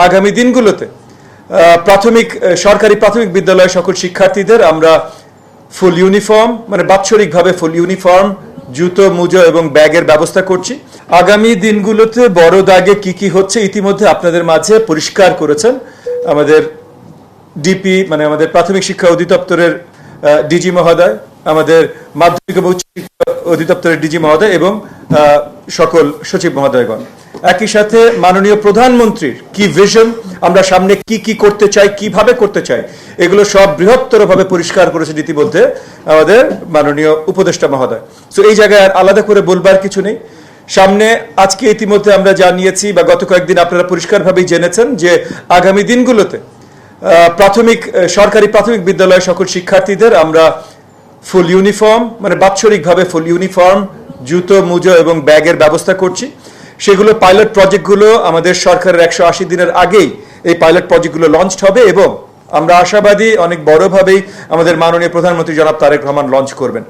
আগামী দিনগুলোতে সরকারি প্রাথমিক বিদ্যালয়ের সকল শিক্ষার্থীদের আমরা ফুল ইউনিফর্ম মানে বাৎসরিকভাবে ফুল ইউনিফর্ম, জুতো, মোজা এবং ব্যাগের ব্যবস্থা করছি। আগামী দিনগুলোতে বড় দাগে কি হচ্ছে ইতিমধ্যে আপনাদের মাঝে পরিষ্কার করেছেন আমাদের ডিপি মানে আমাদের প্রাথমিক শিক্ষা অধিদপ্তরের ডিজি মহোদয়, আমাদের মাধ্যমিক এবং উচ্চ শিক্ষা অধিদপ্তরের ডিজি মহোদয় এবং সকল সচিব মহোদয়গণ। একই সাথে মাননীয় প্রধানমন্ত্রীর কি ভিশন, আমরা সামনে কি করতে চাই, কিভাবে করতে চাই, এগুলো সব বৃহত্তরভাবে পরিষ্কার করেছেন ইতিমধ্যে আমাদের মাননীয় উপদেষ্টা মহোদয়। সো এই জায়গায় আর আলাদা করে বলবার কিছু নেই। সামনে আজকে ইতিমধ্যে আমরা জানিয়েছি বা গত কয়েকদিন আপনারা পরিষ্কারভাবেই জেনেছেন যে আগামী দিনগুলোতে সরকারি প্রাথমিক বিদ্যালয়ের সকল শিক্ষার্থীদের আমরা ফুল ইউনিফর্ম মানে বাৎসরিকভাবে ফুল ইউনিফর্ম, জুতো, মোজা এবং ব্যাগের ব্যবস্থা করছি। সেগুলো পাইলট প্রজেক্টগুলো আমাদের সরকারের 180 দিনের আগেই এই পাইলট প্রজেক্টগুলো লঞ্চড হবে এবং আমরা আশাবাদী অনেক বড়ভাবেই আমাদের মাননীয় প্রধানমন্ত্রী জনাব তারেক রহমান লঞ্চ করবেন।